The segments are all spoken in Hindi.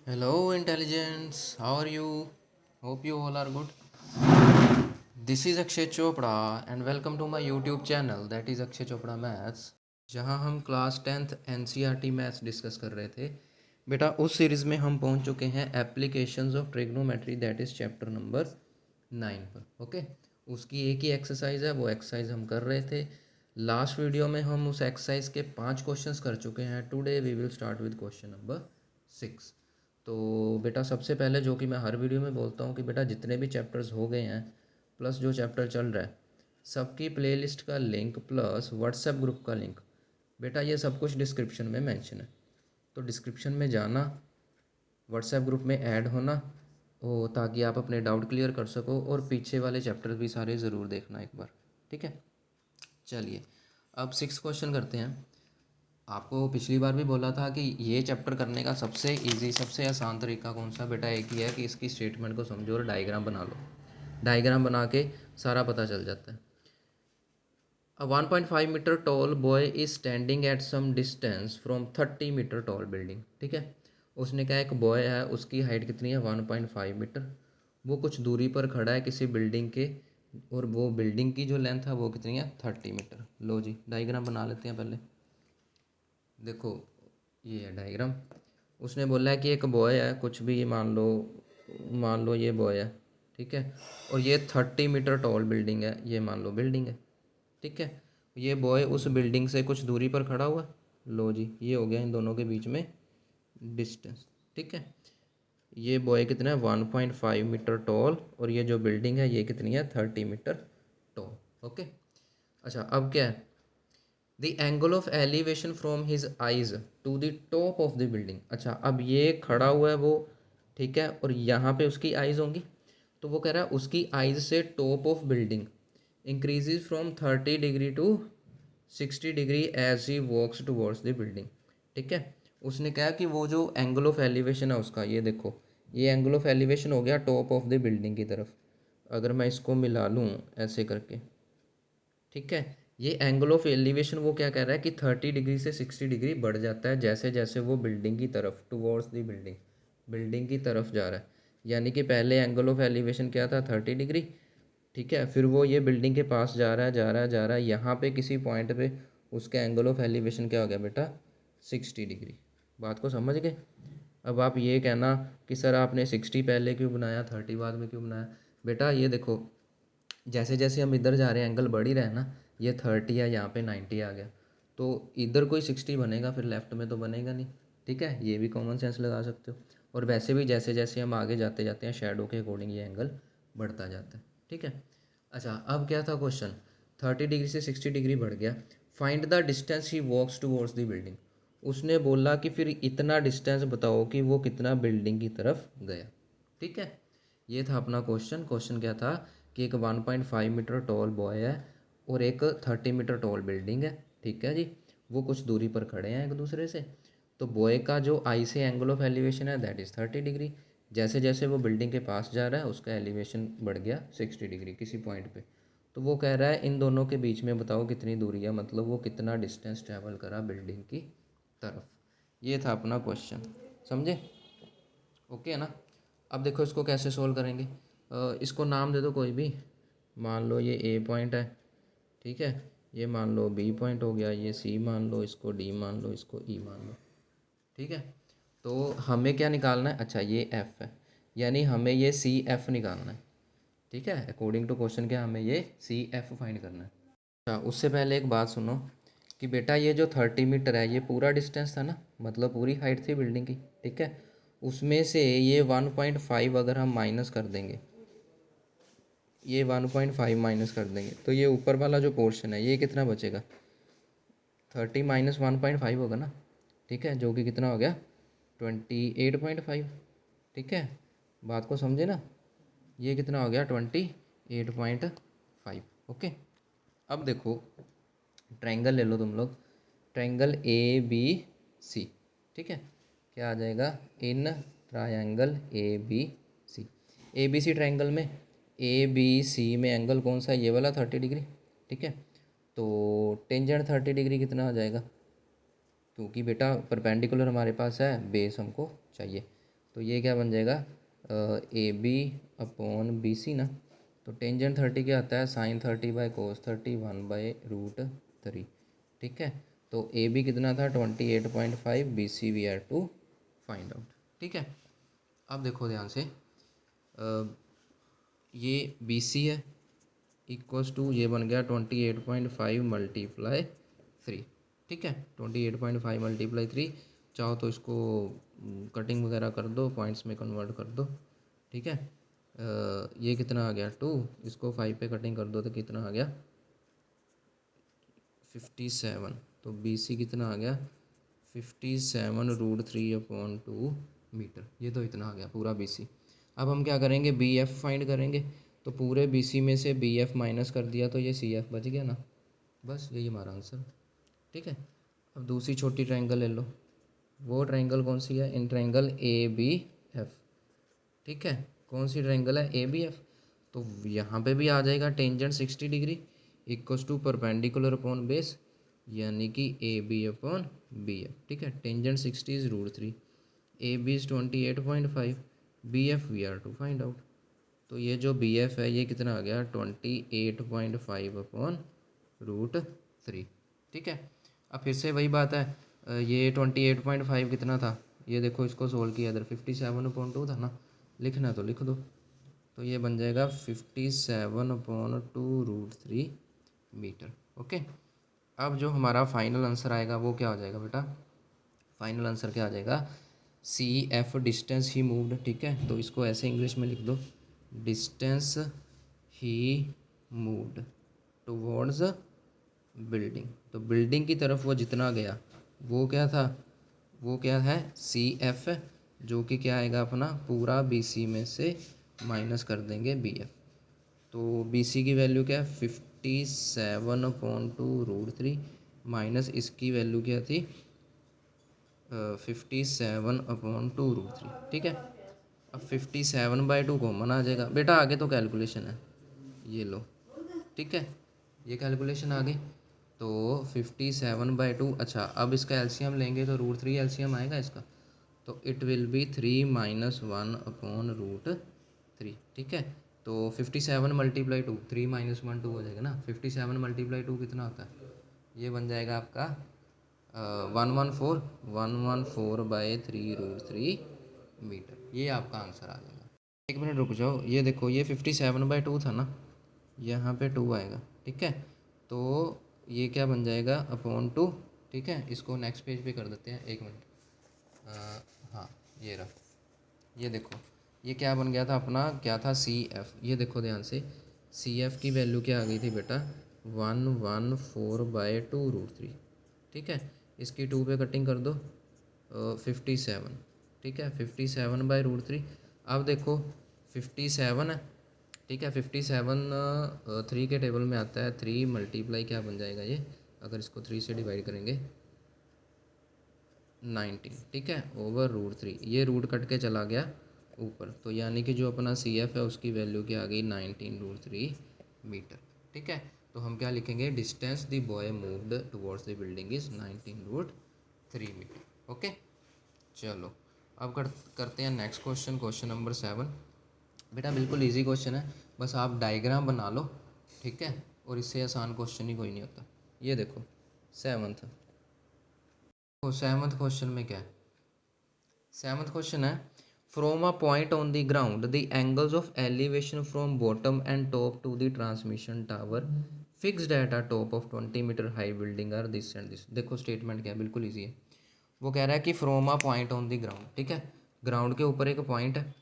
Hello, intelligence. How are you? Hope you all are good. This is Akshay Chopra, and welcome to my YouTube channel, that is Akshay Chopra Maths, जहाँ हम class 10th NCERT maths discuss कर रहे थे। बेटा उस सीरीज़ में हम पहुँच चुके हैं applications of trigonometry, that is chapter number 9 पर। ओके, उसकी एक ही एक्सरसाइज है, वो एक्सरसाइज हम कर रहे थे। लास्ट वीडियो में हम उस एक्सरसाइज के 5 क्वेश्चंस कर चुके हैं। Today we will start with question number 6। तो बेटा सबसे पहले जो कि मैं हर वीडियो में बोलता हूँ कि बेटा जितने भी चैप्टर्स हो गए हैं प्लस जो चैप्टर चल रहा है, सबकी प्लेलिस्ट का लिंक प्लस व्हाट्सएप ग्रुप का लिंक, बेटा ये सब कुछ डिस्क्रिप्शन में मेंशन है। तो डिस्क्रिप्शन में जाना, व्हाट्सएप ग्रुप में ऐड होना हो, ताकि आप अपने डाउट क्लियर कर सको, और पीछे वाले चैप्टर भी सारे ज़रूर देखना एक बार। ठीक है, चलिए अब 6 क्वेश्चन करते हैं। आपको पिछली बार भी बोला था कि ये चैप्टर करने का सबसे इजी, सबसे आसान तरीका कौन सा? बेटा एक ही है कि इसकी स्टेटमेंट को समझो और डायग्राम बना लो। डायग्राम बना के सारा पता चल जाता है। A 1.5 meter tall boy is standing at some distance from 30 meter tall building. ठीक है, उसने कहा एक बॉय है, उसकी हाइट कितनी है? 1.5 मीटर। वो कुछ दूरी पर खड़ा है किसी बिल्डिंग के, और वो बिल्डिंग की जो लेंथ है वो कितनी है? 30 मीटर। लो जी, डायग्राम बना लेते हैं पहले। देखो ये है डायग्राम। उसने बोला है कि एक बॉय है, कुछ भी मान लो ये बॉय है। ठीक है, और ये 30 मीटर टॉल बिल्डिंग है, ये मान लो बिल्डिंग है। ठीक है, ये बॉय उस बिल्डिंग से कुछ दूरी पर खड़ा हुआ है। लो जी, ये हो गया इन दोनों के बीच में डिस्टेंस। ठीक है, ये बॉय कितना है? 1.5 मीटर टॉल, और ये जो बिल्डिंग है ये कितनी है? 30 मीटर टॉल। ओके, अच्छा अब क्या है? The angle of elevation from his eyes to the top of the building. अच्छा, अब ये खड़ा हुआ है वो, ठीक है, और यहाँ पे उसकी आइज होंगी। तो वो कह रहा है उसकी आइज से top of building increases from 30 degree to 60 degree as he walks towards the building. ठीक है, उसने कहा कि वो जो एंगल ऑफ एलिवेशन है उसका, ये देखो, ये एंगल ऑफ एलिवेशन हो गया टॉप ऑफ द बिल्डिंग की तरफ। अगर मैं इसको मिला लूँ ऐसे करके, ठीक है, ये एंगल ऑफ एलिवेशन वो क्या कह रहा है कि 30 डिग्री से 60 डिग्री बढ़ जाता है जैसे जैसे वो बिल्डिंग की तरफ, टुवर्ड्स द बिल्डिंग, बिल्डिंग की तरफ जा रहा है। यानी कि पहले एंगल ऑफ एलिवेशन क्या था? 30 डिग्री। ठीक है, फिर वो ये बिल्डिंग के पास जा रहा है, जा रहा है, जा रहा है, यहाँ पे किसी पॉइंट पे उसका एंगल ऑफ एलिवेशन क्या हो गया बेटा? 60 डिग्री। बात को समझ गए? अब आप ये कहना कि सर आपने 60 पहले क्यों बनाया, 30 बाद में क्यों बनाया? बेटा ये देखो, जैसे जैसे हम इधर जा रहे हैं एंगल बढ़ ही रहा है ना। ये 30 है, यहाँ पे 90 आ गया, तो इधर कोई 60 बनेगा, फिर लेफ्ट में तो बनेगा नहीं। ठीक है, ये भी कॉमन सेंस लगा सकते हो। और वैसे भी जैसे जैसे हम आगे जाते जाते हैं शेडो के अकॉर्डिंग ये एंगल बढ़ता जाता है। ठीक है, अच्छा अब क्या था क्वेश्चन? 30 डिग्री से 60 डिग्री बढ़ गया। Find the distance he walks towards the building. उसने बोला कि फिर इतना डिस्टेंस बताओ कि वो कितना बिल्डिंग की तरफ गया। ठीक है, ये था अपना क्वेश्चन। क्वेश्चन क्या था कि एक 1.5 मीटर टॉल बॉय है और एक 30 मीटर टॉल बिल्डिंग है। ठीक है जी, वो कुछ दूरी पर खड़े हैं एक दूसरे से। तो बॉय का जो आई से एंगल ऑफ एलिवेशन है दैट इज़ 30 डिग्री। जैसे जैसे वो बिल्डिंग के पास जा रहा है उसका एलिवेशन बढ़ गया 60 डिग्री किसी पॉइंट पे। तो वो कह रहा है इन दोनों के बीच में बताओ कितनी दूरी है, मतलब वो कितना डिस्टेंस ट्रैवल करा बिल्डिंग की तरफ। ये था अपना क्वेश्चन, समझे? ओके है ना? अब देखो इसको कैसे सोल्व करेंगे। इसको नाम दे दो कोई भी। मान लो ये ए पॉइंट है, ठीक है, ये मान लो बी पॉइंट हो गया, ये सी मान लो, इसको डी मान लो, इसको ई मान लो। ठीक है, तो हमें क्या निकालना है? अच्छा ये एफ है, यानी हमें ये सी एफ निकालना है। ठीक है, अकॉर्डिंग टू क्वेश्चन क्या हमें ये सी एफ फाइंड करना है। अच्छा उससे पहले एक बात सुनो कि बेटा ये जो 30 मीटर है ये पूरा डिस्टेंस था ना, मतलब पूरी हाइट थी बिल्डिंग की। ठीक है, उसमें से ये 1.5 अगर हम माइनस कर देंगे, ये 1.5 माइनस कर देंगे, तो ये ऊपर वाला जो पोर्शन है ये कितना बचेगा? 30 माइनस 1.5 होगा ना। ठीक है, जो कि कितना हो गया? 28.5। ठीक है, बात को समझे ना? ये कितना हो गया? 28.5। ओके, अब देखो ट्रायंगल ले लो तुम लोग, ट्रायंगल ए बी सी। ठीक है, क्या आ जाएगा? In triangle A B C, A B C triangle में ए बी सी में एंगल कौन सा है? ये वाला 30 डिग्री। ठीक है, तो टेंजेंट 30 डिग्री कितना आ जाएगा? क्योंकि बेटा परपेंडिकुलर हमारे पास है, बेस हमको चाहिए। तो ये क्या बन जाएगा A B upon B C ना। तो टेंजेंट 30 क्या आता है, साइन 30 बाई कोस 30 1/√3। ठीक है, तो ए बी कितना था 28.5, B C we are to find out. ठीक है, अब देखो ध्यान से ये बी सी है इक्वल्स टू ये बन गया 28.5 मल्टीप्लाई 3। ठीक है, 28.5 मल्टीप्लाई 3, चाहो तो इसको कटिंग वगैरह कर दो, पॉइंट्स में कन्वर्ट कर दो। ठीक है, ये कितना आ गया 2, इसको 5 पे कटिंग कर दो तो कितना आ गया 57। तो बी सी कितना आ गया 57√3/2 मीटर। ये तो इतना आ गया पूरा बी सी। अब हम क्या करेंगे, बी एफ फाइंड करेंगे। तो पूरे बी सी में से बी एफ माइनस कर दिया तो ये सी एफ बच गया ना, बस यही हमारा आंसर। ठीक है, अब दूसरी छोटी ट्रायंगल ले लो। वो ट्रायंगल कौन सी है, in triangle A B F. ठीक है, कौन सी ट्रायंगल है, ए बी एफ। तो यहाँ पे भी आ जाएगा टेंजेंट 60 डिग्री equals to perpendicular upon base, यानी कि A B upon B F. ठीक है, tangent 60 is √3, A B is 28.5, B F we are to find out. तो ये जो बी एफ है ये कितना आ गया 28.5/√3। ठीक है, अब फिर से वही बात है, ये 28.5 कितना था, ये देखो इसको सोल्व किया इधर 57/2 था ना, लिखना तो लिख दो। तो ये बन जाएगा 57/2√3 मीटर। ओके, अब जो हमारा फाइनल आंसर आएगा वो क्या हो जाएगा बेटा, फाइनल आंसर क्या आ जाएगा, सी एफ डिस्टेंस ही मूव्ड। ठीक है, तो इसको ऐसे इंग्लिश में लिख दो, डिस्टेंस ही मूव्ड टुवर्ड्स बिल्डिंग। तो बिल्डिंग की तरफ वो जितना गया वो क्या था, वो क्या है सी एफ, जो कि क्या आएगा अपना पूरा बी सी में से माइनस कर देंगे बी एफ। तो बी सी की वैल्यू क्या है 57/2√3 माइनस इसकी वैल्यू क्या थी 57/2√3। ठीक है, अब 57/2 कॉमन आ जाएगा बेटा, आगे तो कैलकुलेशन है, ये लो। ठीक है, ये कैलकुलेशन आ गई। तो 57/2, अच्छा अब इसका एलसीएम लेंगे तो √3 एलसीएम आएगा इसका, तो इट विल बी 3 - 1/√3। ठीक है, तो 57 × 2, 3 - 1 2 हो जाएगा ना। 57 × 2 कितना होता है, ये बन जाएगा आपका 114/3√3 मीटर। ये आपका आंसर आ जाएगा। एक मिनट रुक जाओ, ये देखो ये 57/2 था ना, यहाँ पे 2 आएगा। ठीक है, तो ये क्या बन जाएगा अपॉन 2। ठीक है, इसको नेक्स्ट पेज पे कर देते हैं, एक मिनट। हाँ, ये रहा, ये देखो ये क्या बन गया था अपना, क्या था सी एफ। ये देखो ध्यान से, सी एफ की वैल्यू क्या आ गई थी बेटा 114/2√3। ठीक है, इसकी 2 पे कटिंग कर दो 57। ठीक है, 57/√3। अब देखो 57 है। ठीक है, 57 3 के टेबल में आता है, 3 मल्टीप्लाई क्या बन जाएगा ये, अगर इसको 3 से डिवाइड करेंगे 19। ठीक है, ओवर√3, ये रूट कट के चला गया ऊपर, तो यानी कि जो अपना सी एफ है उसकी वैल्यू क्या आ गई 19√3 मीटर। ठीक है, तो हम क्या लिखेंगे, distance the boy moved towards the building is 19√3 meter. Okay, चलो अब करते हैं नेक्स्ट क्वेश्चन, क्वेश्चन नंबर 7। बेटा बिल्कुल इजी क्वेश्चन है, बस आप डायग्राम बना लो। ठीक है, और इससे आसान क्वेश्चन ही कोई नहीं होता। ये देखो सेवन्थ, तो सेवन्थ क्वेश्चन में क्या है, सेवन्थ क्वेश्चन है from a point on the ground the angles of elevation from bottom and top to the transmission tower fixed at a top of 20 meter high building are this and this. देखो स्टेटमेंट क्या है, बिल्कुल ईजी है। वो कह रहा है कि from a point on the ground. ठीक है, ग्राउंड के ऊपर एक पॉइंट है,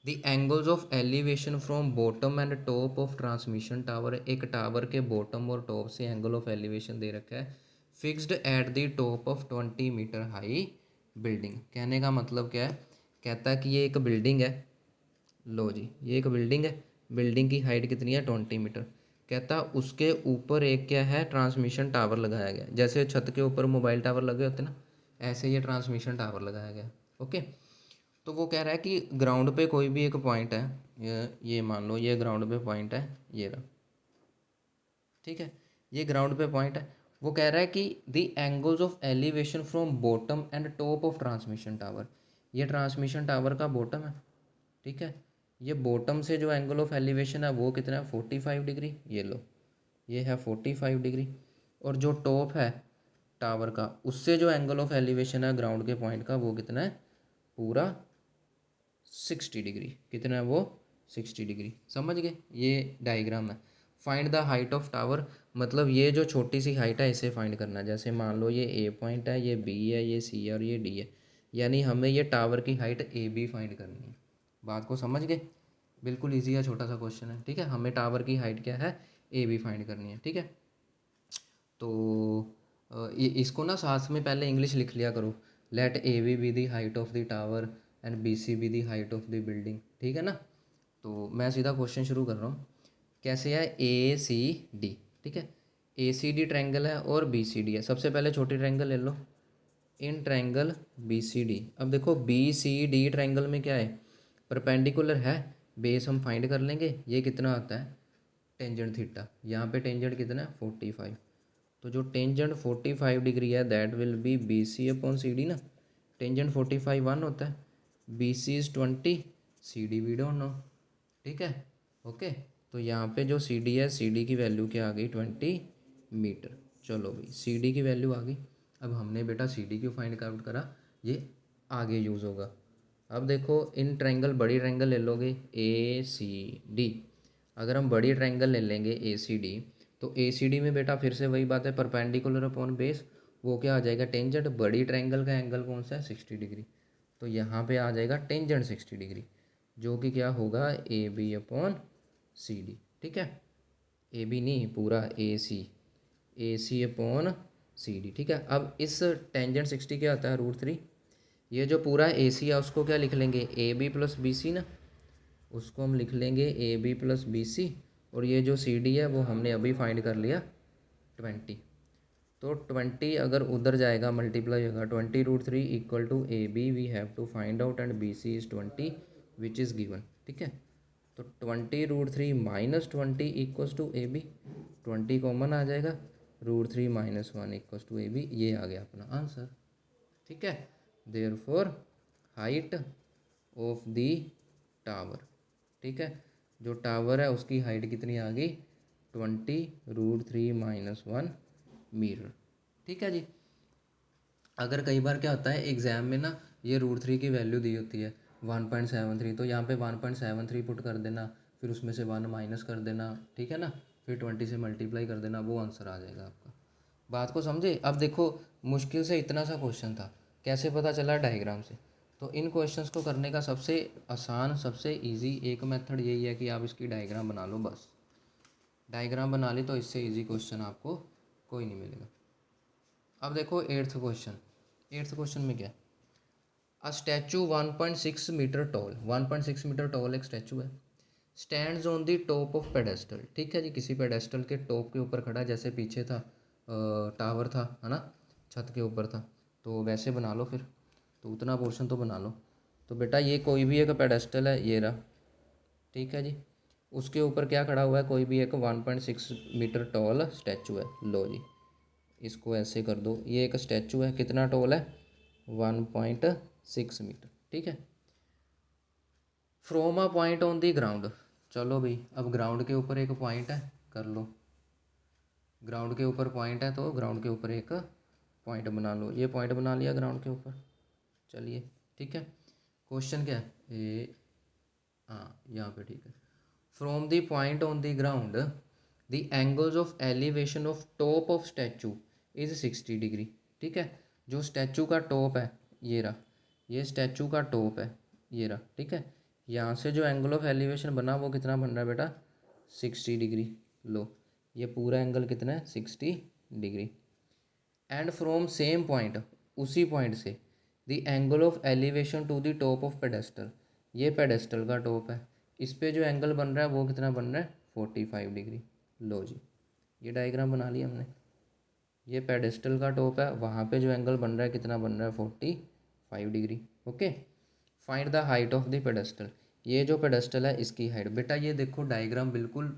the angles of elevation from bottom and top of transmission tower, एक टावर के बॉटम और टॉप से एंगल ऑफ एलिवेशन दे रखा है, fixed at the top of 20 meter high building. कहने का मतलब क्या है, कहता है कि ये एक बिल्डिंग है, लो जी ये एक बिल्डिंग है, बिल्डिंग की हाइट कितनी है 20 मीटर। कहता उसके ऊपर एक क्या है ट्रांसमिशन टावर लगाया गया, जैसे छत के ऊपर मोबाइल टावर लगे होते ना, ऐसे ये ट्रांसमिशन टावर लगाया गया। ओके, तो वो कह रहा है कि ग्राउंड पे कोई भी एक पॉइंट है, ये मान लो ये ग्राउंड पे पॉइंट है, ये रहा। ठीक है, ये ग्राउंड पे पॉइंट है। वो कह रहा है कि the angles of elevation from bottom and top of transmission tower, ये ट्रांसमिशन टावर का बॉटम है, ठीक है। ये बॉटम से जो एंगल ऑफ एलिवेशन है वो कितना है 45 डिग्री, ये लो ये है 45 डिग्री। और जो टॉप है टावर का उससे जो एंगल ऑफ एलिवेशन है ग्राउंड के पॉइंट का वो कितना है पूरा 60 डिग्री। कितना है वो 60 डिग्री। समझ गए, ये डायग्राम है। Find the height of tower, मतलब ये जो छोटी सी हाइट है इसे फाइंड करना है। जैसे मान लो ये ए पॉइंट है, ये बी है, ये सी है और ये डी है, यानी हमें ये टावर की हाइट ए बी फाइंड करनी है। बात को समझ गए, बिल्कुल ईजी है, छोटा सा क्वेश्चन है, ठीक है। हमें टावर की हाइट क्या है ए बी फाइंड करनी है, ठीक है। तो ये इसको ना साथ में पहले इंग्लिश लिख लिया करो। Let A B the height of the tower and B C be the height of the building, ठीक है ना। तो मैं सीधा क्वेश्चन शुरू कर रहा हूँ। कैसे है ए सी डी, ठीक है। ए सी डी ट्रैंगल है और बी सी डी है। सबसे पहले छोटी ट्रैंगल ले लो, in triangle B C D. अब देखो बी सी डी ट्रैंगल में क्या है परपेंडिकुलर है, बेस हम फाइंड कर लेंगे। ये कितना आता है टेंजेंट थीटा, यहाँ पे टेंजेंट कितना है 45। तो जो टेंजेंट 45 डिग्री है that will be B C upon C D ना। टेंजेंट 45 1 होता है, B C is 20, C D we don't know, ठीक है। ओके, तो यहाँ पे जो सी डी है, सी डी की वैल्यू क्या आ गई 20 मीटर। चलो भाई सी डी की वैल्यू आ गई। अब हमने बेटा सी डी क्यों फाइंड आउट करा, ये आगे यूज़ होगा। अब देखो इन ट्रायंगल बड़ी ट्रायंगल ले लोगे ए सी डी। अगर हम बड़ी ट्रायंगल ले लेंगे ए सी डी, तो ए सी डी में बेटा फिर से वही बात है परपेंडिकुलर अपॉन बेस, वो क्या आ जाएगा टेंजेंट। बड़ी ट्रायंगल का एंगल कौन सा है 60 डिग्री, तो यहाँ पे आ जाएगा टेंजेंट 60 डिग्री, जो कि क्या होगा A B upon C D, ठीक है। ए बी नहीं पूरा A C upon C D, ठीक है। अब इस टेंजेंट 60 क्या आता है √3। ये जो पूरा ए सी है उसको क्या लिख लेंगे A B plus B C ना, उसको हम लिख लेंगे A B plus B C. और ये जो सी डी है वो हमने अभी फाइंड कर लिया 20। तो 20 अगर उधर जाएगा मल्टीप्लाई होगा 20 √3 equal to A B we have to find out and B C is 20 which is given, ठीक है। तो 20 √3 -20 equals to A B, 20 common आ जाएगा, √3 -1 इक्वल्स टू ए बी, ये आ गया अपना आंसर, ठीक है। Therefore height of the tower, ठीक है, जो टावर है उसकी हाइट कितनी आ गई 20 √3 -1 मीटर, ठीक है जी। अगर कई बार क्या होता है एग्ज़ाम में ना ये √3 की वैल्यू दी होती है 1.73, तो यहाँ पे 1.73 पुट कर देना, फिर उसमें से 1 माइनस कर देना, ठीक है ना, फिर 20 से मल्टीप्लाई कर देना, वो आंसर आ जाएगा आपका। बात को समझे। अब देखो मुश्किल से इतना सा क्वेश्चन था, कैसे पता चला डायग्राम से। तो इन क्वेश्चंस को करने का सबसे आसान सबसे इजी एक मेथड यही है कि आप इसकी डायग्राम बना लो, बस डायग्राम बना ली तो इससे इजी क्वेश्चन आपको कोई नहीं मिलेगा। अब देखो एट्थ क्वेश्चन में क्या है, a statue 1.6 metre tall, 1.6 metre tall एक स्टैचू है, stands on the top of pedestal, ठीक है जी, किसी पेडेस्टल के टॉप के ऊपर खड़ा है, जैसे पीछे था टावर था है ना, छत के ऊपर था, तो वैसे बना लो फिर, तो उतना पोर्शन तो बना लो। तो बेटा ये कोई भी एक पेडेस्टल है ये रहा, ठीक है जी, उसके ऊपर क्या खड़ा हुआ है कोई भी एक 1.6 मीटर टॉल स्टैचू है। लो जी इसको ऐसे कर दो, ये एक स्टैचू है कितना टॉल है 1.6 मीटर, ठीक है। From a point on the ground, चलो भाई अब ग्राउंड के ऊपर एक पॉइंट है, कर लो, ग्राउंड के ऊपर पॉइंट है तो ग्राउंड के ऊपर एक पॉइंट बना लो, ये पॉइंट बना लिया ग्राउंड के ऊपर। चलिए ठीक है, क्वेश्चन क्या है ये, हाँ यहाँ पे ठीक है। From the point on the ground the angles of elevation of top of statute is 60 degree, ठीक है। जो स्टैचू का टॉप है ये रहा, ये स्टैचू का टॉप है ये रहा, ठीक है। यहाँ से जो एंगल ऑफ एलिवेशन बना वो कितना बन रहा है बेटा 60 डिग्री। लो ये पूरा एंगल कितना है 60 degree. And from same point, उसी पॉइंट से the angle of elevation to the top of pedestal, ये पेडेस्टल का टॉप है, इस पे जो एंगल बन रहा है वो कितना बन रहा है 45 डिग्री। लो जी ये डायग्राम बना लिया हमने, ये पेडेस्टल का टॉप है, वहाँ पे जो एंगल बन रहा है कितना बन रहा है 45 degree. Okay, find the height of the pedestal, ये जो पेडेस्टल है इसकी हाइट। बेटा ये देखो डायग्राम बिल्कुल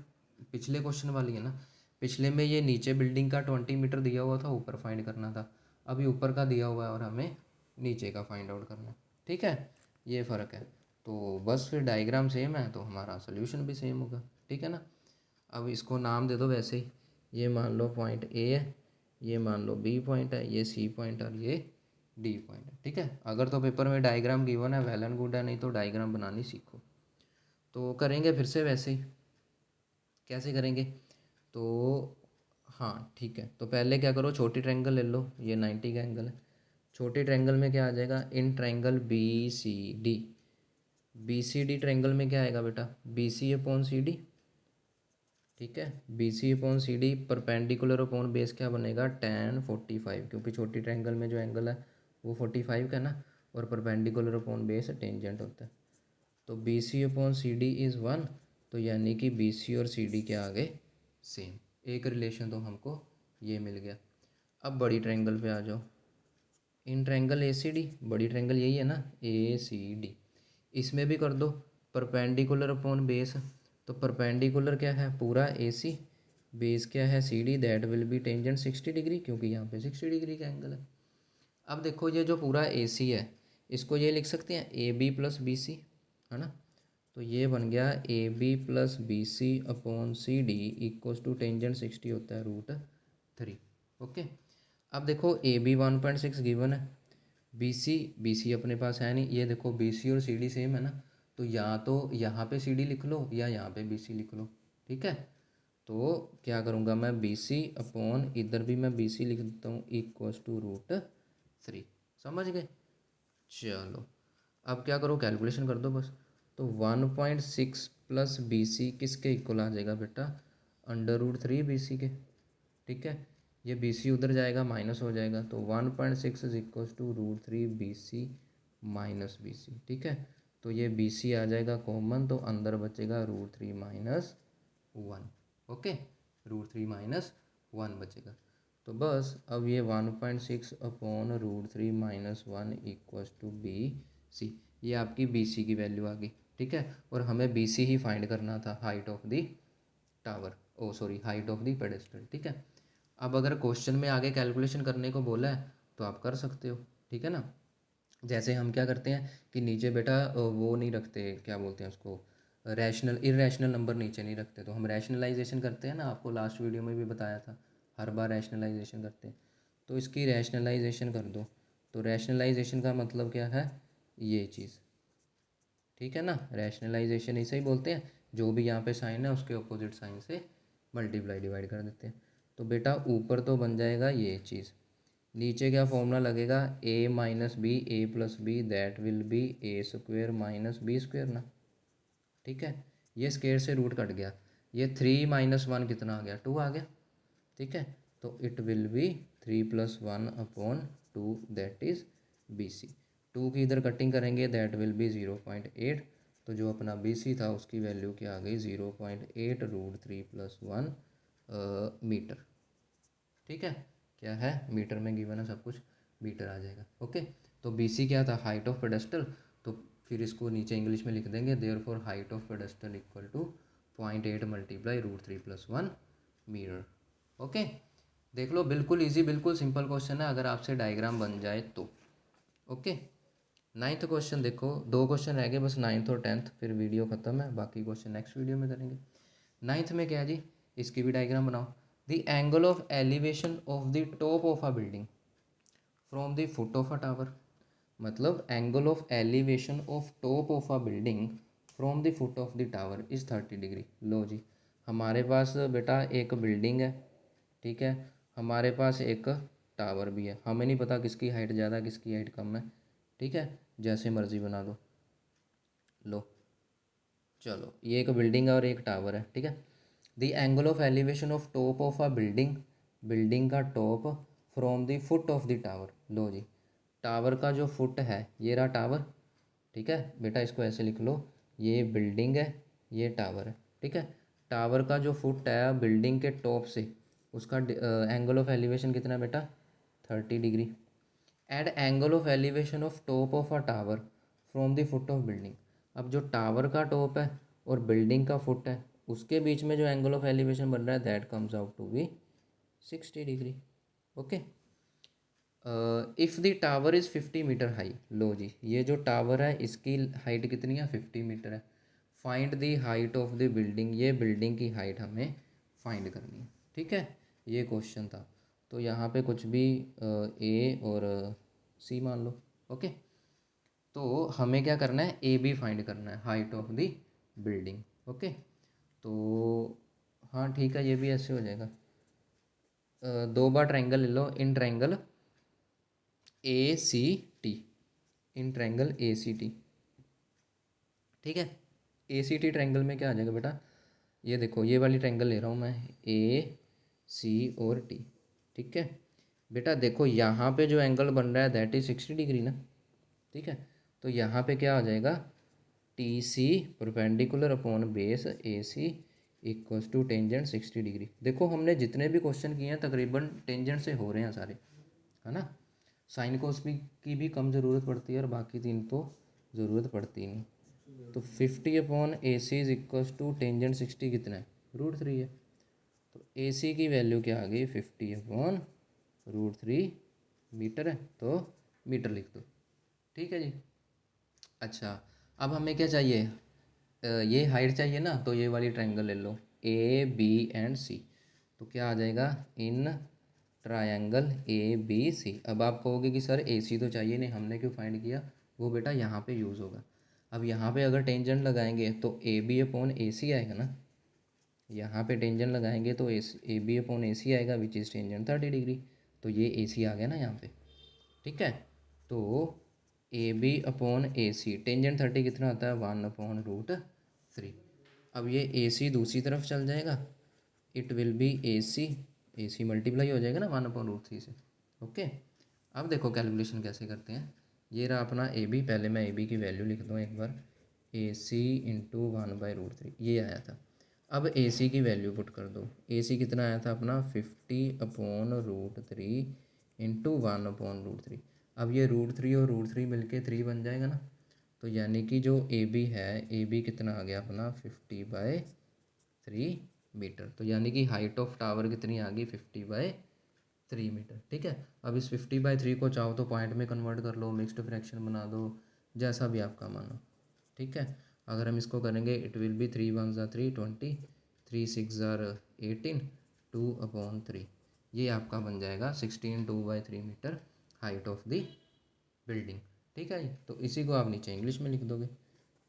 पिछले क्वेश्चन वाली है ना, पिछले में ये नीचे बिल्डिंग का 20 मीटर दिया हुआ था, ऊपर फाइंड करना था, अभी ऊपर का दिया हुआ है और हमें नीचे का फाइंड आउट करना है। ठीक है, ये फ़र्क है। तो बस फिर डायग्राम सेम है तो हमारा सोल्यूशन भी सेम होगा, ठीक है ना। अब इसको नाम दे दो वैसे ही, ये मान लो पॉइंट ए है, ये मान लो बी पॉइंट है, ये सी पॉइंट और ये डी पॉइंट है, ठीक है। अगर तो पेपर में डायग्राम गिवन है वेल एंड गुड है, नहीं तो डायग्राम बनानी सीखो। तो करेंगे फिर से वैसे ही, कैसे करेंगे तो हाँ ठीक है, तो पहले क्या करो, छोटी ट्रायंगल ले लो, ये 90 का एंगल है। छोटे ट्रायंगल में क्या आ जाएगा, in triangle B C D, B C D triangle में क्या आएगा बेटा, B C upon C D, ठीक है। B C upon C D perpendicular upon base क्या बनेगा, tan 45, क्योंकि छोटी ट्रायंगल में जो एंगल है वो 45 का है ना, और परपेंडिकुलर अपॉन बेस टेंजेंट होता है। तो B C upon C D is 1, तो यानी कि बी सी और सी डी क्या आ गए, सेम। एक रिलेशन तो हमको ये मिल गया। अब बड़ी ट्रायंगल पे आ जाओ, in triangle A C D, बड़ी ट्रायंगल यही है ना, ए सी डी, इसमें भी कर दो परपेंडिकुलर अपॉन बेस। तो परपेंडिकुलर क्या है, पूरा ए सी, बेस क्या है C D, that will be tangent 60 degree, क्योंकि यहाँ पे 60 डिग्री का एंगल है। अब देखो ये जो पूरा ए सी है, इसको ये लिख सकते हैं A B plus B C, है ना। तो ये बन गया A B plus B C upon C D equals to tangent 60 होता है √3। ओके, अब देखो ए बी 1.6 गिवन है, बी सी अपने पास है नहीं, ये देखो बी सी और सी डी सेम है ना, तो या तो यहाँ पे सी डी लिख लो या यहाँ पे बी सी लिख लो, ठीक है। तो क्या करूँगा मैं, बी सी अपॉन इधर भी मैं बी सी लिख देता हूँ इक्वल्स टू √3, समझ गए। चलो अब क्या करो, कैलकुलेशन कर दो बस। तो 1.6 प्लस बी सी किसके इक्वल आ जाएगा बेटा, √3 बी सी के, ठीक है। ये बी सी उधर जाएगा माइनस हो जाएगा, तो 1.6 is equals to √3 B C minus B C, ठीक है। तो ये बी सी आ जाएगा कॉमन, तो अंदर बचेगा √3 माइनस 1, ओके, √3 माइनस 1 बचेगा। तो बस अब ये 1.6 upon √3 minus 1 equals to B C, ये आपकी बी सी की वैल्यू आ गई, ठीक है। और हमें बी सी ही फाइंड करना था, height of the tower, oh sorry height of the pedestal, ठीक है। अब अगर क्वेश्चन में आगे कैलकुलेशन करने को बोला है तो आप कर सकते हो, ठीक है ना। जैसे हम क्या करते हैं कि नीचे बेटा वो नहीं रखते, क्या बोलते हैं उसको, रैशनल इरेशनल नंबर नीचे नहीं रखते, तो हम रैशनलाइजेशन करते हैं ना, आपको लास्ट वीडियो में भी बताया था, हर बार रैशनलाइजेशन करते हैं। तो इसकी रैशनलाइजेशन कर दो, तो रैशनलाइजेशन का मतलब क्या है, ये चीज़, ठीक है ना। रैशनलाइजेशन इसे ही बोलते हैं, जो भी यहाँ पे साइन है उसके अपोजिट साइन से मल्टीप्लाई डिवाइड कर देते हैं। तो बेटा ऊपर तो बन जाएगा ये चीज़, नीचे क्या फॉर्मूला लगेगा, a minus b a plus b that will be a square minus b square ना, ठीक है। ये स्क्वेयर से रूट कट गया, ये 3 माइनस 1 कितना आ गया, 2 आ गया, ठीक है। तो it will be 3 + 1 upon 2 that is B C. 2 की इधर कटिंग करेंगे दैट विल बी 0.8, तो जो अपना बी सी था उसकी वैल्यू क्या आ गई, 0.8 √3 + 1 मीटर, ठीक है। क्या है, मीटर में गिवन है सब कुछ, मीटर आ जाएगा, ओके। तो बी सी क्या था, हाइट ऑफ पेडेस्टल, तो फिर इसको नीचे इंग्लिश में लिख देंगे, therefore height of pedestal equal to 0.8 multiply √3 + 1 meter, okay. देख लो बिल्कुल इजी, बिल्कुल सिंपल क्वेश्चन है अगर आपसे डायग्राम बन जाए तो, ओके। नाइन्थ क्वेश्चन देखो, 2 क्वेश्चन रह गए बस, नाइन्थ और 10th, फिर वीडियो ख़त्म है, बाकी क्वेश्चन नेक्स्ट वीडियो में करेंगे। नाइन्थ में क्या है जी, इसकी भी डायग्राम बनाओ। The angle of elevation of the top of a building from the foot of a tower, मतलब angle of elevation of top of a building from the foot of the tower is 30 degree. लो जी, हमारे पास बेटा एक बिल्डिंग है, ठीक है, हमारे पास एक टावर भी है, हमें नहीं पता किसकी हाइट ज़्यादा किसकी हाइट कम है, ठीक है, जैसे मर्ज़ी बना दो। लो चलो, ये एक बिल्डिंग है और एक टावर है, ठीक है। The angle of elevation of top of a building, building का top from the foot of the tower. लो जी, टावर का जो फुट है ये रहा टावर, ठीक है बेटा, इसको ऐसे लिख लो, ये बिल्डिंग है ये टावर है, ठीक है। टावर का जो फुट है बिल्डिंग के टॉप से, उसका एंगल ऑफ एलिवेशन कितना है बेटा, 30 degree. And angle of elevation of top of a tower from the foot of building. अब जो टावर का टॉप है और बिल्डिंग का फुट है उसके बीच में जो एंगल ऑफ एलिवेशन बन रहा है that comes out to be 60 degree, okay. If the tower is 50 metre high. लो जी, ये जो टावर है इसकी हाइट कितनी है, 50 मीटर है। Find the height of the building, ये बिल्डिंग की हाइट हमें फाइंड करनी है। ठीक है, ये क्वेश्चन था। तो यहाँ पे कुछ भी ए और सी मान लो। ओके, तो हमें क्या करना है, ए बी फाइंड करना है, height of the building. Okay, तो हाँ ठीक है, ये भी ऐसे हो जाएगा। दो बार ट्रायंगल ले लो, in triangle A C T, in triangle A C T. ठीक है, ए सी टी ट्रायंगल में क्या आ जाएगा बेटा, ये देखो ये वाली ट्रायंगल ले रहा हूँ मैं, ए सी और टी। ठीक है बेटा, देखो यहाँ पे जो एंगल बन रहा है दैट इज 60 डिग्री ना। ठीक है, तो यहाँ पे क्या आ जाएगा, T C perpendicular upon base A C equals to tangent 60 degree. देखो हमने जितने भी क्वेश्चन किए हैं तकरीबन टेंजेंट से हो रहे हैं सारे, है ना। साइन कोस भी की भी कम ज़रूरत पड़ती है और बाकी तीन तो ज़रूरत पड़ती नहीं। तो 50 upon A C is equals to tangent 60 कितना है, √3 है। तो ए सी की वैल्यू क्या आ गई, 50 अपॉन √3 मीटर है, तो मीटर लिख दो। ठीक है जी। अच्छा, अब हमें क्या चाहिए, ये हाइट चाहिए ना, तो ये वाली ट्रायंगल ले लो, ए बी एंड सी। तो क्या आ जाएगा, इन ट्रायंगल ए बी सी। अब आप कहोगे कि सर ए सी तो चाहिए नहीं, हमने क्यों फाइंड किया, वो बेटा यहाँ पे यूज़ होगा। अब यहाँ पे अगर टेंजेंट लगाएंगे तो ए बी अपॉन ए सी आएगा ना, यहाँ पे टेंजेंट लगाएंगे तो ए बी अपॉन ए सी आएगा विच इज़ टेंजेंट 30 डिग्री। तो ये ए सी आ गया ना यहाँ पे। ठीक है, तो A B upon A C, tangent 30 कितना आता है, 1/√3। अब ये ए सी दूसरी तरफ चल जाएगा, it will be A C multiply हो जाएगा ना 1/√3 से। ओके, अब देखो कैलकुलेशन कैसे करते हैं। ये रहा अपना ए बी, पहले मैं ए बी की वैल्यू लिख दूँ एक बार, ए सी इंटू 1/√3 ये आया था। अब ए सी की वैल्यू पुट कर दो, ए सी कितना आया था अपना, 50/√3 इंटू 1/√3। अब ये √3 और √3 मिलके 3 बन जाएगा ना। तो यानी कि जो ए बी है, ए बी कितना आ गया अपना, 50/3 मीटर। तो यानी कि हाइट ऑफ टावर कितनी आ गई, 50/3 मीटर। ठीक है, अब इस 50/3 को चाहो तो पॉइंट में कन्वर्ट कर लो, मिक्स्ड फ्रैक्शन बना दो, जैसा भी आपका मानो। ठीक है, अगर हम इसको करेंगे इट विल बी 3 1 ज़ा 3 20, 3 6 ज़ा 18, 2/3। ये आपका बन जाएगा 16/2/3 meter height of the building. ठीक है जी, तो इसी को आप नीचे इंग्लिश में लिख दोगे,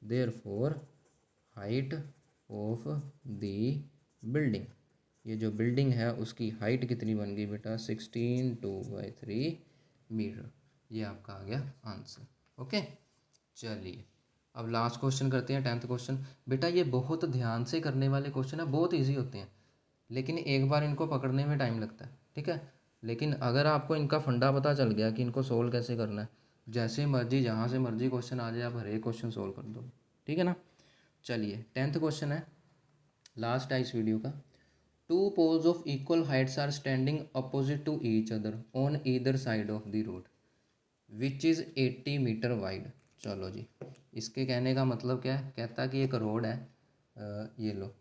therefore height of the building, ये जो बिल्डिंग है उसकी हाइट कितनी बन गई बेटा, 16/2/3 मीटर। ये आपका आ गया आंसर। ओके, चलिए अब लास्ट क्वेश्चन करते हैं, 10th क्वेश्चन। बेटा ये बहुत ध्यान से करने वाले क्वेश्चन है, बहुत इजी होते हैं, लेकिन एक बार इनको पकड़ने में टाइम लगता है। ठीक है, लेकिन अगर आपको इनका फंडा पता चल गया कि इनको सोल्व कैसे करना है, जैसे मर्जी जहाँ से मर्जी क्वेश्चन आ जाए आप हर एक क्वेश्चन सोल्व कर दो। ठीक है ना। चलिए 10th क्वेश्चन है, लास्ट है इस वीडियो का। Two poles of equal heights are standing opposite to each other on either side of the road which is 80 meter wide. चलो जी, इसके कहने का मतलब क्या है, कहता कि एक रोड है, ये लो।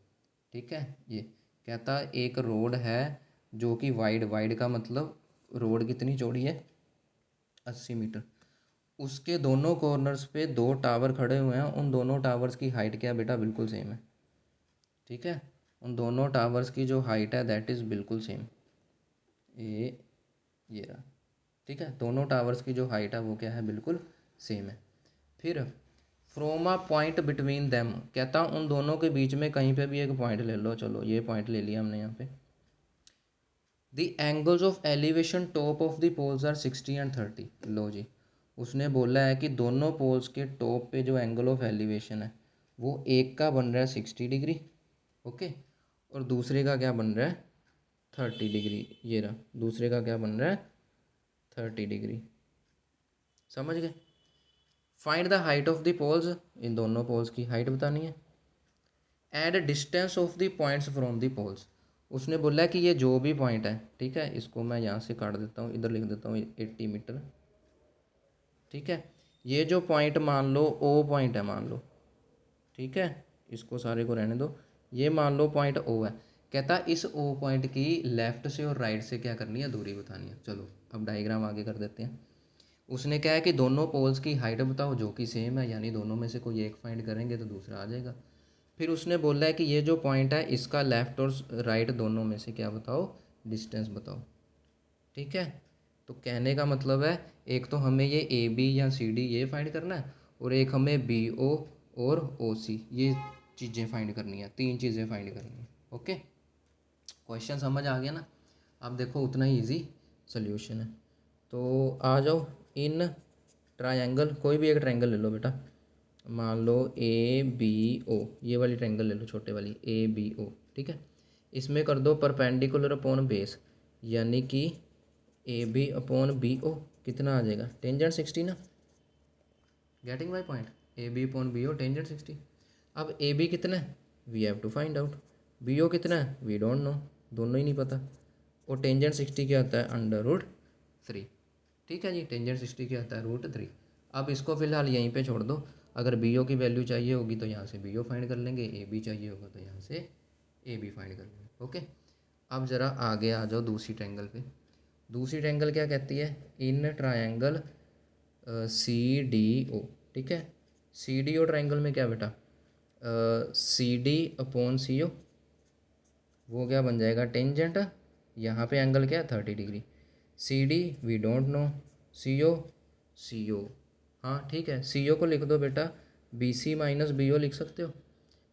ठीक है, ये कहता एक रोड है जो कि वाइड, वाइड का मतलब रोड कितनी चौड़ी है, 80 मीटर। उसके दोनों कॉर्नर्स पे दो टावर खड़े हुए हैं, उन दोनों टावर्स की हाइट क्या है बेटा, बिल्कुल सेम है। ठीक है, उन दोनों टावर्स की जो हाइट है दैट इज़ बिल्कुल सेम, ये रहा। ठीक है, दोनों टावर्स की जो हाइट है वो क्या है, बिल्कुल सेम है। फिर from a point between them, कहता उन दोनों के बीच में कहीं पे भी एक पॉइंट ले लो। चलो ये पॉइंट ले लिया हमने यहाँ पे। The angles of elevation top of the poles are 60 and 30। लो जी, उसने बोला है कि दोनों पोल्स के टॉप पे जो एंगल ऑफ एलिवेशन है वो एक का बन रहा है 60 डिग्री, ओके, और दूसरे का क्या बन रहा है, 30 डिग्री। ये रहा, दूसरे का क्या बन रहा है, 30 डिग्री। समझ गए। Find the height of the poles, इन दोनों पोल्स की हाइट बतानी है। And distance of the points from the poles, उसने बोला कि ये जो भी पॉइंट है, ठीक है, इसको मैं यहाँ से काट देता हूँ, इधर लिख देता हूँ 80 मीटर। ठीक है, ये जो पॉइंट मान लो ओ पॉइंट है मान लो, ठीक है, इसको सारे को रहने दो, ये मान लो पॉइंट ओ है। कहता इस ओ पॉइंट की लेफ़्ट से और राइट से क्या करनी है, दूरी बतानी है। चलो अब डायग्राम आगे कर देते हैं। उसने क्या है कि दोनों पोल्स की हाइट बताओ जो कि सेम है, यानी दोनों में से कोई एक फाइंड करेंगे तो दूसरा आ जाएगा। फिर उसने बोला है कि ये जो पॉइंट है इसका लेफ़्ट और राइट दोनों में से क्या बताओ, डिस्टेंस बताओ। ठीक है, तो कहने का मतलब है एक तो हमें ये ए बी या सी डी ये फाइंड करना है, और एक हमें बी ओ और ओ सी ये चीज़ें फाइंड करनी है, तीन चीज़ें फाइंड करनी है। ओके, क्वेश्चन समझ आ गया ना। अब देखो उतना ही ईजी सोल्यूशन है। तो आ जाओ, इन ट्रायंगल कोई भी एक ट्रायंगल ले लो बेटा, मान लो ए बी ओ, ये वाली ट्रायंगल ले लो छोटे वाली ए बी ओ। ठीक है, इसमें कर दो परपेंडिकुलर अपॉन बेस, यानी कि A B upon B O कितना आ जाएगा, टेंजेंट 60 ना। Getting my point, A B upon B O tangent 60। अब ए बी कितना है, we have to find out. B O कितना है, वी डोंट नो, दोनों ही नहीं पता। और टेंजेंट 60 क्या आता है, √3। ठीक है जी, टेंजेंट 60 क्या आता है, √3। अब इसको फिलहाल यहीं पे छोड़ दो। अगर बी ओ की वैल्यू चाहिए होगी तो यहाँ से बी ओ फाइंड कर लेंगे, ए बी चाहिए होगा तो यहाँ से ए बी फाइंड कर लेंगे। ओके, अब ज़रा आगे आ जाओ दूसरी ट्रायंगल पे। दूसरी ट्रायंगल क्या कहती है, in triangle C D O. ठीक है, सी डी ओ ट्रायंगल में क्या बेटा, सी डी अपॉन सी ओ, वो क्या बन जाएगा, टेंजेंट। यहाँ पे एंगल क्या है, 30 degree. C D we don't know, C O, हाँ ठीक है, सी ओ को लिख दो बेटा B C minus B O लिख सकते हो।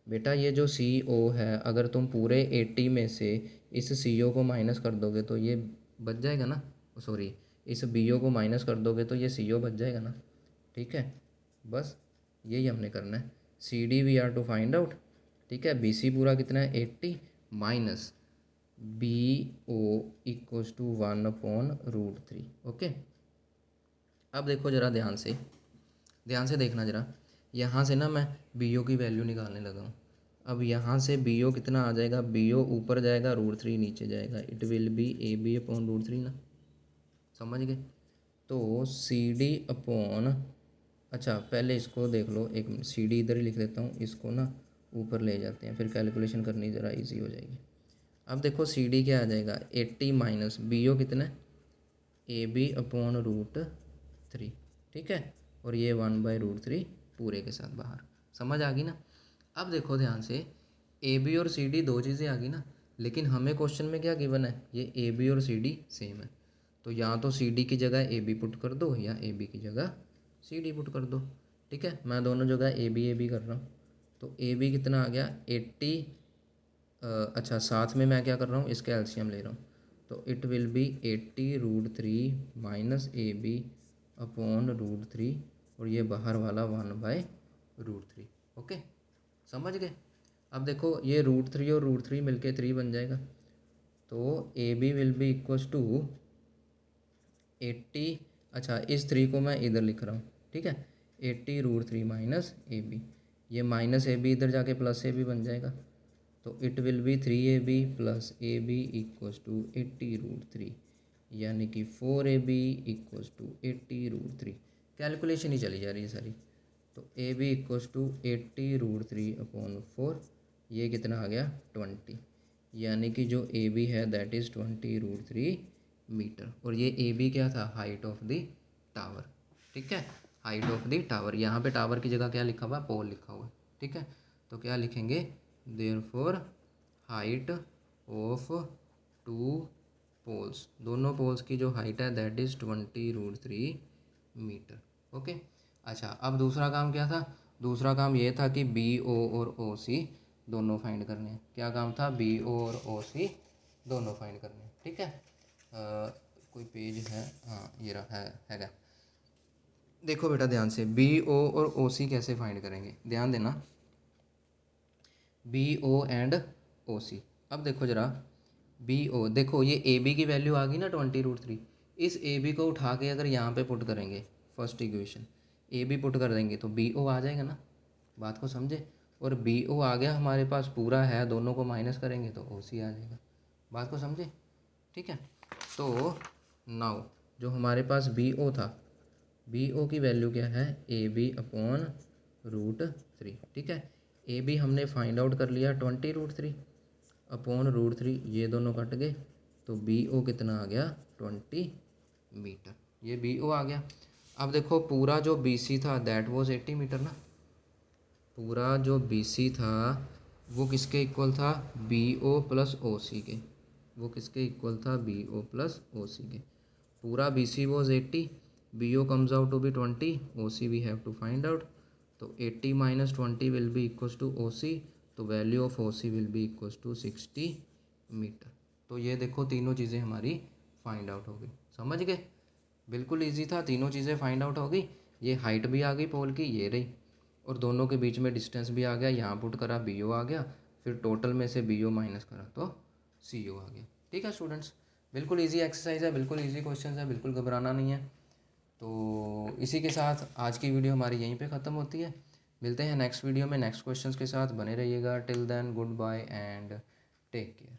बेटा ये जो सी ओ है, अगर तुम पूरे 80 में से इस सी ओ को माइनस कर दोगे तो ये बच जाएगा ना, सॉरी इस बी ओ को माइनस कर दोगे तो ये सी ओ बच जाएगा ना। ठीक है, बस यही हमने करना है। C D we are to find out. ठीक है, बी सी पूरा कितना है 80 minus B O equals to 1/√3। ओके, अब देखो ज़रा ध्यान से देखना ज़रा। यहाँ से ना मैं बी ओ की वैल्यू निकालने लगा हूँ। अब यहाँ से बी ओ कितना आ जाएगा, बी ओ ऊपर जाएगा, √3 नीचे जाएगा, it will be A B upon √3 ना, समझ गए। तो सी डी अपॉन, अच्छा पहले इसको देख लो, एक मिनट सी डी इधर ही लिख देता हूँ, इसको ना ऊपर ले जाते हैं, फिर कैलकुलेशन करनी ज़रा इजी हो जाएगी। अब देखो सी डी क्या आ जाएगा, 80 माइनस बी ओ कितना है, ए बी अपॉन √3। ठीक है, और ये 1/√3 पूरे के साथ बाहर, समझ आ गई ना। अब देखो ध्यान से, ए बी और सी डी दो चीज़ें आ गई ना, लेकिन हमें क्वेश्चन में क्या गिवन है, ये ए बी और सी डी सेम है। तो या तो सी डी की जगह ए बी पुट कर दो, या ए बी की जगह सी डी पुट कर दो। ठीक है, मैं दोनों जगह ए बी कर रहा हूँ। तो ए बी कितना आ गया 80, अच्छा साथ में मैं क्या कर रहा हूँ, इसका एलसीएम ले रहा हूँ। तो it will be 80√3 minus A B upon √3, और ये बाहर वाला 1/√3। ओके, समझ गए। अब देखो ये √3 और √3 मिलके 3 बन जाएगा। तो A B will be equals to 80, अच्छा इस 3 को मैं इधर लिख रहा हूँ। ठीक है, 80√3 माइनस ए बी, ये माइनस ए बी इधर जाके प्लस ए बी बन जाएगा। तो it will be 3ab plus A B equals to 80√3, यानी कि 4ab इक्वल्स टू 80√3। कैलकुलेशन ही चली जा रही है सारी। तो A B equals to 80√3 upon 4, ये कितना आ गया 20, यानी कि जो ए बी है दैट इज़ 20√3 मीटर। और ये ए बी क्या था, हाइट ऑफ द टावर। ठीक है, हाइट ऑफ द टावर, यहाँ पे टावर की जगह क्या लिखा हुआ है, पोल लिखा हुआ है। ठीक है, तो क्या लिखेंगे, therefore height of two poles, दोनों पोल्स की जो हाइट है दैट इज़ 20√3 मीटर। ओके, अच्छा अब दूसरा काम क्या था, दूसरा काम ये था कि बी ओ और ओ सी दोनों फाइंड करने हैं। क्या काम था, बी ओ और ओ सी दोनों फाइंड करने हैं। ठीक है, कोई पेज है, हाँ ये रहा है क्या। देखो बेटा ध्यान से, बी ओ और ओ सी कैसे फाइंड करेंगे, ध्यान देना, बी ओ एंड ओ सी। अब देखो ज़रा, बी ओ देखो ये ए बी की वैल्यू आ गई ना 20√3, इस ए बी को उठा के अगर यहाँ पे पुट करेंगे, first equation A B put कर देंगे तो बी ओ आ जाएगा ना, बात को समझे। और बी ओ आ गया हमारे पास पूरा है, दोनों को माइनस करेंगे तो ओ सी आ जाएगा, बात को समझे। ठीक है, तो नाउ जो हमारे पास बी ओ था, बी ओ की वैल्यू क्या है, ए बी अपॉन √3। ठीक है, ए बी हमने फाइंड आउट कर लिया 20√3। अपॉन √3, ये दोनों कट गए तो BO कितना आ गया 20 मीटर, ये BO आ गया। अब देखो पूरा जो BC था दैट वाज 80 मीटर ना, पूरा जो BC था वो किसके इक्वल था, BO प्लस OC के, वो किसके इक्वल था, BO प्लस OC के। पूरा BC was 80, BO comes out to be 20, OC we have to find out। तो 80 minus 20 will be equals to OC, तो value of OC will be equals to 60 metre. तो ये देखो तीनों चीज़ें हमारी फाइंड आउट हो गई, समझ गए, बिल्कुल इजी था, तीनों चीज़ें फाइंड आउट हो गई। ये हाइट भी आ गई पोल की, ये रही, और दोनों के बीच में डिस्टेंस भी आ गया, यहाँ पुट करा BO आ गया, फिर टोटल में से BO माइनस करा तो CO आ गया। ठीक है स्टूडेंट्स, बिल्कुल इजी एक्सरसाइज है, बिल्कुल इजी क्वेश्चन है, बिल्कुल घबराना नहीं है। तो इसी के साथ आज की वीडियो हमारी यहीं पे ख़त्म होती है। मिलते हैं नेक्स्ट वीडियो में नेक्स्ट क्वेश्चंस के साथ, बने रहिएगा। Till then good bye and take care.